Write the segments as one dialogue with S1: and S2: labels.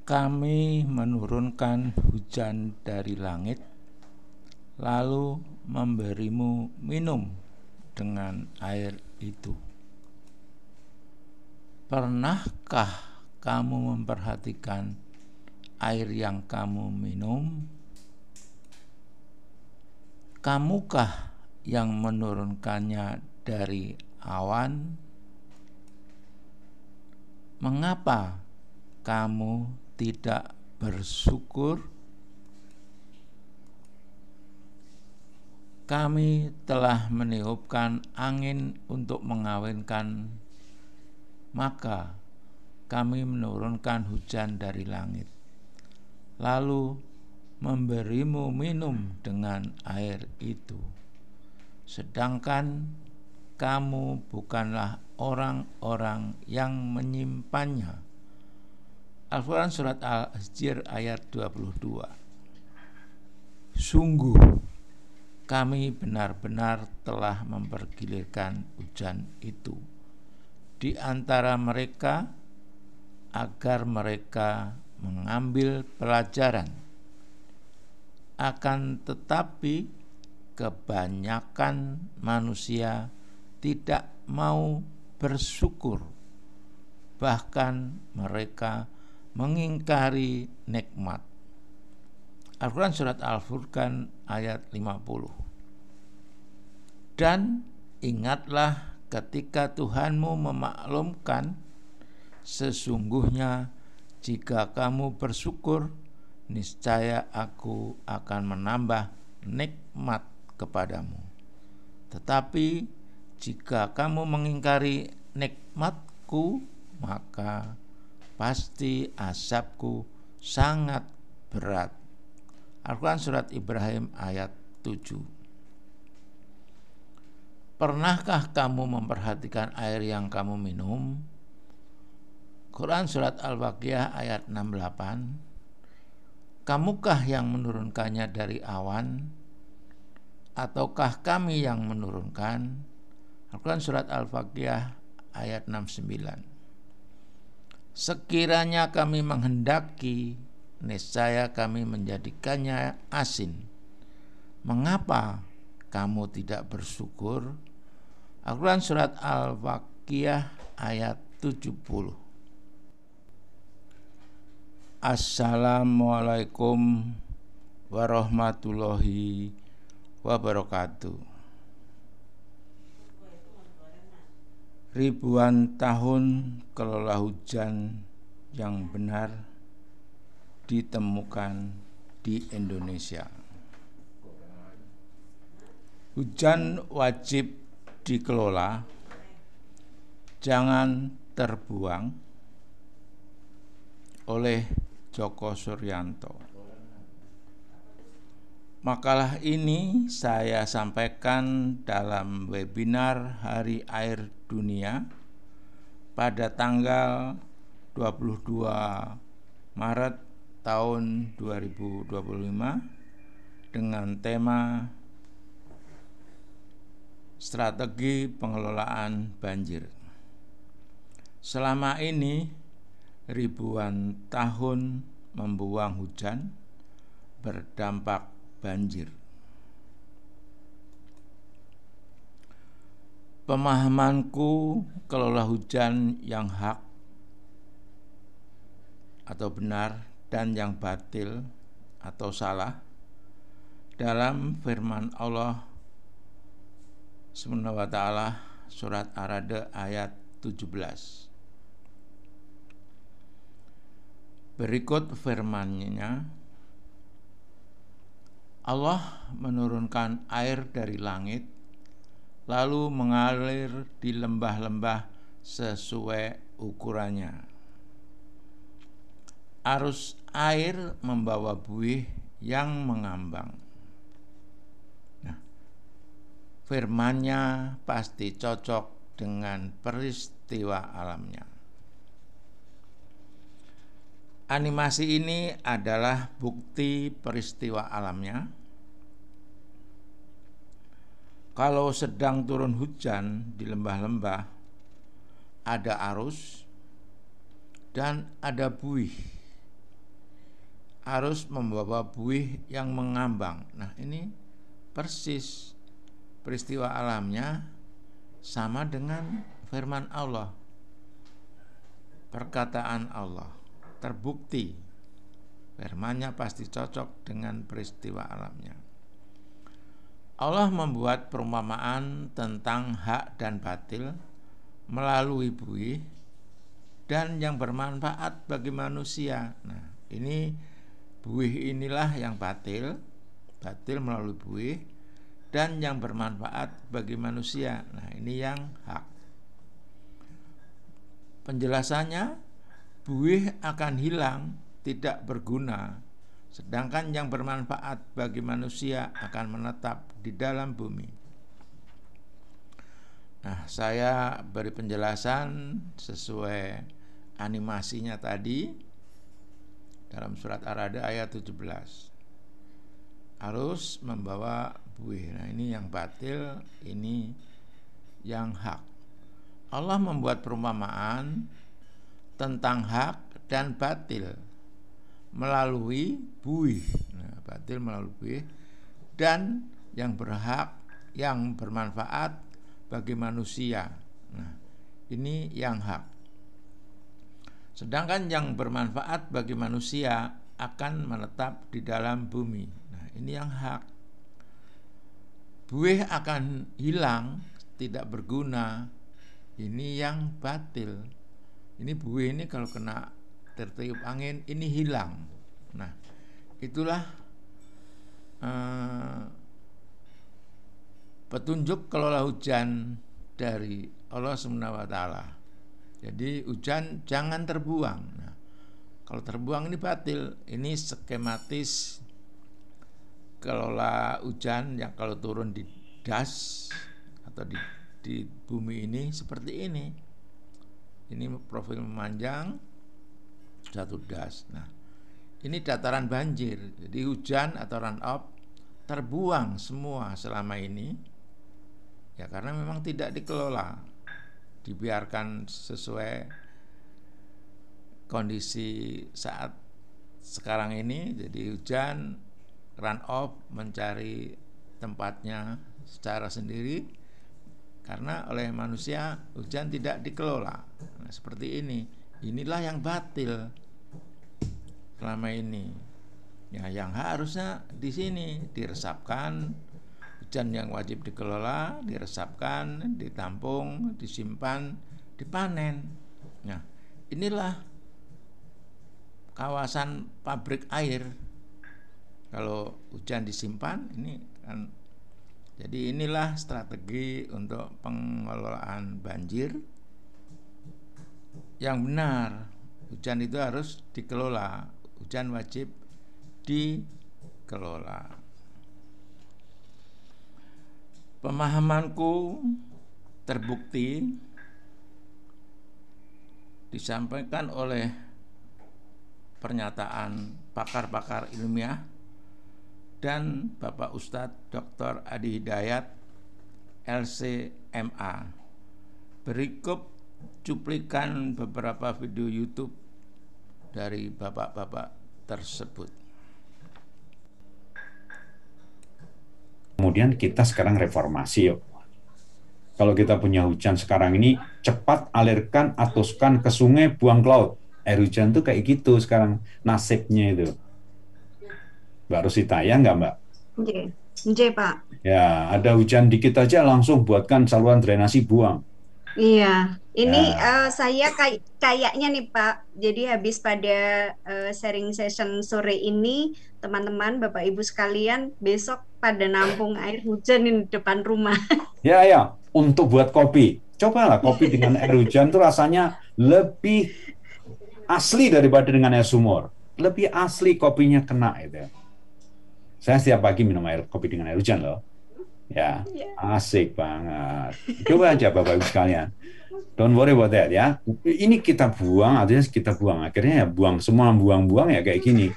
S1: Kami menurunkan hujan dari langit, lalu memberimu minum dengan air itu. Pernahkah kamu memperhatikan air yang kamu minum? Kamukah yang menurunkannya dari awan? Mengapa kamu tidak bersyukur? Kami telah meniupkan angin untuk mengawinkan, maka kami menurunkan hujan dari langit, lalu memberimu minum dengan air itu. Sedangkan kamu bukanlah orang-orang yang menyimpannya. Al-Quran Surat Al-Hijr ayat 22. Sungguh kami benar-benar telah mempergilirkan hujan itu di antara mereka agar mereka mengambil pelajaran. Akan tetapi kebanyakan manusia tidak mau bersyukur, bahkan mereka mengingkari nikmat. Al-Quran Surat Al-Furqan ayat 50. Dan ingatlah ketika Tuhanmu memaklumkan, sesungguhnya jika kamu bersyukur, niscaya aku akan menambah nikmat kepadamu. Tetapi jika kamu mengingkari nikmatku, maka pasti azabku sangat berat. Al-Quran Surat Ibrahim ayat 7. Pernahkah kamu memperhatikan air yang kamu minum? Quran Surat Al-Baqiyah ayat 68. Kamukah yang menurunkannya dari awan, ataukah kami yang menurunkan? Al-Quran Surat Al-Baqiyah ayat 69. Sekiranya kami menghendaki, niscaya kami menjadikannya asin. Mengapa kamu tidak bersyukur? Al-Quran Surat Al-Baqiyah ayat 70. Assalamualaikum warahmatullahi wabarakatuh. Ribuan tahun kelola hujan yang benar ditemukan di Indonesia. Hujan wajib dikelola, jangan terbuang, oleh Djoko Suryanto. Makalah ini saya sampaikan dalam webinar Hari Air Dunia pada tanggal 22 Maret tahun 2025 dengan tema Strategi Pengelolaan Banjir. Selama ini ribuan tahun membuang hujan berdampak banjir. Pemahamanku kelola hujan yang hak atau benar dan yang batil atau salah dalam firman Allah Subhanahu wa ta'ala surat Ar-Ra'd ayat 17. Berikut firman-Nya, Allah menurunkan air dari langit, lalu mengalir di lembah-lembah sesuai ukurannya. Arus air membawa buih yang mengambang. Nah, firman-Nya pasti cocok dengan peristiwa alamnya. Animasi ini adalah bukti peristiwa alamnya. Kalau sedang turun hujan di lembah-lembah, ada arus dan ada buih. harus membawa buih yang mengambang. Nah, ini persis peristiwa alamnya sama dengan firman Allah, perkataan Allah. Terbukti firman-Nya pasti cocok dengan peristiwa alamnya. Allah membuat perumpamaan tentang hak dan batil melalui buih dan yang bermanfaat bagi manusia. Nah, ini buih inilah yang batil melalui buih, dan yang bermanfaat bagi manusia. Nah, ini yang hak. Penjelasannya, buih akan hilang, tidak berguna, sedangkan yang bermanfaat bagi manusia akan menetap di dalam bumi. Nah, saya beri penjelasan sesuai animasinya tadi dalam surat Ar-Ra'd ayat 17. Harus membawa buih. Nah, ini yang batil, ini yang hak. Allah membuat perumpamaan tentang hak dan batil melalui buih. Nah, batil melalui buih dan yang berhak, yang bermanfaat bagi manusia. Nah, ini yang hak. Sedangkan yang bermanfaat bagi manusia akan menetap di dalam bumi. Nah, ini yang hak. Buih akan hilang, tidak berguna. Ini yang batil. Ini buih ini kalau kena tertiup angin, ini hilang. Nah, itulah petunjuk kelola hujan dari Allah SWT. Jadi hujan jangan terbuang. Nah, kalau terbuang ini batil. Ini skematis kelola hujan yang kalau turun di das atau di bumi ini seperti ini. Ini profil memanjang satu das. Nah, ini dataran banjir. Jadi hujan atau run off terbuang semua selama ini. Ya karena memang tidak dikelola, dibiarkan sesuai kondisi saat sekarang ini. Jadi hujan run off mencari tempatnya secara sendiri karena oleh manusia hujan tidak dikelola. Nah, seperti ini. Inilah yang batil selama ini. Ya, yang harusnya di sini diresapkan. Hujan yang wajib dikelola, diresapkan, ditampung, disimpan, dipanen. Nah, inilah kawasan pabrik air. Kalau hujan disimpan, ini kan. Jadi inilah strategi untuk pengelolaan banjir yang benar. Hujan itu harus dikelola. Hujan wajib dikelola. Pemahamanku terbukti disampaikan oleh pernyataan pakar-pakar ilmiah dan Bapak Ustadz Dr. Adi Hidayat LCMA. Berikut cuplikan beberapa video YouTube dari bapak-bapak tersebut.
S2: Kemudian kita sekarang reformasi yuk. Kalau kita punya hujan sekarang ini, cepat alirkan, atuskan ke sungai, buang ke laut. Air hujan tuh kayak gitu sekarang nasibnya itu. Mbak Rosita, ya nggak Mbak?
S3: Nggih, Pak.
S2: Ya, ada hujan dikit aja langsung buatkan saluran drainasi buang.
S3: Iya, ini saya kayaknya nih Pak, jadi habis pada sharing session sore ini, teman-teman, Bapak Ibu sekalian, besok pada nampung air hujan di depan rumah.
S2: Ya, untuk buat kopi. Cobalah kopi dengan air hujan tuh rasanya lebih asli daripada dengan air sumur. Lebih asli kopinya kena itu. Saya setiap pagi minum kopi dengan air hujan loh. Ya, asik banget. Coba aja Bapak Ibu sekalian. Don't worry about that ya. Ini kita buang, artinya kita buang. Akhirnya ya buang semua, buang-buang ya kayak gini.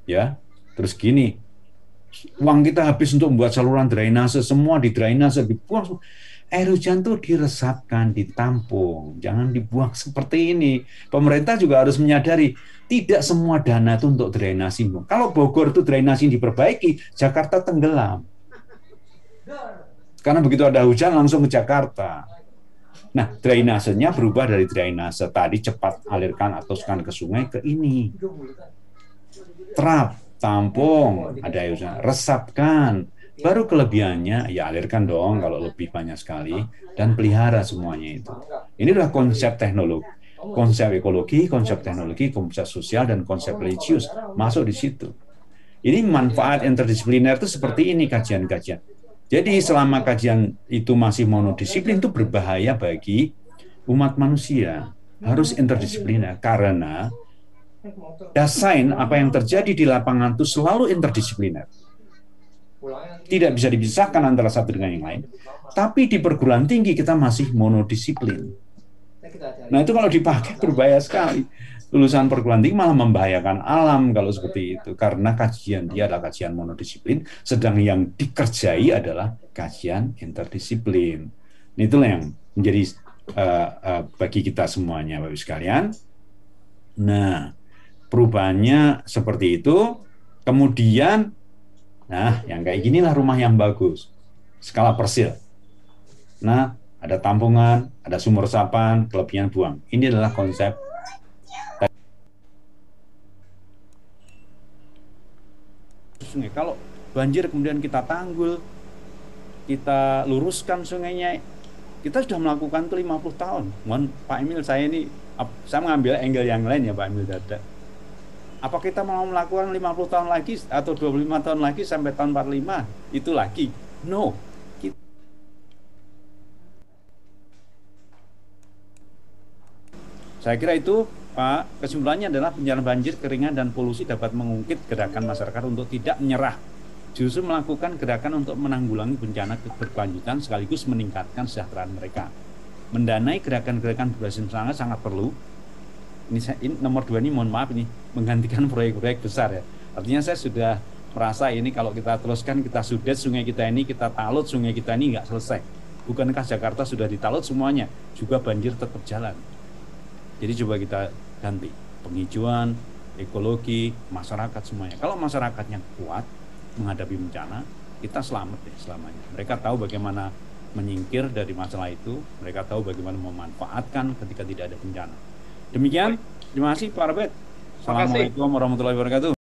S2: Ya, terus gini. Uang kita habis untuk membuat saluran drainase, semua di drainase dibuang. Air hujan tuh diresapkan, ditampung, jangan dibuang seperti ini. Pemerintah juga harus menyadari, tidak semua dana itu untuk drainasi. Kalau Bogor itu drainasi diperbaiki, Jakarta tenggelam. Karena begitu ada hujan langsung ke Jakarta. Nah, drainasenya berubah dari drainase tadi cepat alirkan atau sekan ke sungai ke ini. Trap, tampung, ada air hujan, resapkan. Baru kelebihannya, ya alirkan dong kalau lebih banyak sekali, dan pelihara semuanya itu. Ini adalah konsep teknologi, konsep ekologi, konsep teknologi, konsep sosial, dan konsep religius masuk di situ. Ini manfaat interdisipliner itu seperti ini kajian-kajian. Jadi selama kajian itu masih monodisiplin itu berbahaya bagi umat manusia. Harus interdisipliner, karena desain apa yang terjadi di lapangan itu selalu interdisipliner. Tidak bisa dipisahkan antara satu dengan yang lain. Tapi di perguruan tinggi kita masih monodisiplin. Nah itu kalau dipakai berbahaya sekali. Lulusan perguruan tinggi malah membahayakan alam kalau seperti itu. Karena kajian dia adalah kajian monodisiplin, sedang yang dikerjai adalah kajian interdisiplin. Itulah yang menjadi bagi kita semuanya, Bapak Ibu sekalian. Nah, perubahannya seperti itu. Kemudian nah, yang kayak ginilah rumah yang bagus. Skala persil. Nah, ada tampungan, ada sumur resapan, kelebihan buang. Ini adalah konsep. Sungai. Kalau banjir kemudian kita tanggul, kita luruskan sungainya, kita sudah melakukan itu 50 tahun. Mohon Pak Emil, saya mengambil angle yang lain ya Pak Emil Dada. Apa kita mau melakukan 50 tahun lagi atau 25 tahun lagi sampai tahun 45 itu lagi? No. Saya kira itu Pak, kesimpulannya adalah bencana banjir, keringan, dan polusi dapat mengungkit gerakan masyarakat untuk tidak menyerah. Justru melakukan gerakan untuk menanggulangi bencana berkelanjutan sekaligus meningkatkan kesejahteraan mereka. Mendanai gerakan-gerakan berbasis sangat perlu. Ini nomor 2 ini mohon maaf ini menggantikan proyek-proyek besar ya. Artinya saya sudah merasa ini kalau kita teruskan, kita sudet sungai kita ini, kita talut sungai kita ini nggak selesai. Bukankah Jakarta sudah ditalut semuanya, juga banjir tetap jalan. Jadi coba kita ganti penghijauan, ekologi, masyarakat semuanya. Kalau masyarakatnya kuat menghadapi bencana, kita selamat ya selamanya. Mereka tahu bagaimana menyingkir dari masalah itu, mereka tahu bagaimana memanfaatkan ketika tidak ada bencana. Demikian, terima kasih Pak Robert. Assalamualaikum warahmatullahi wabarakatuh.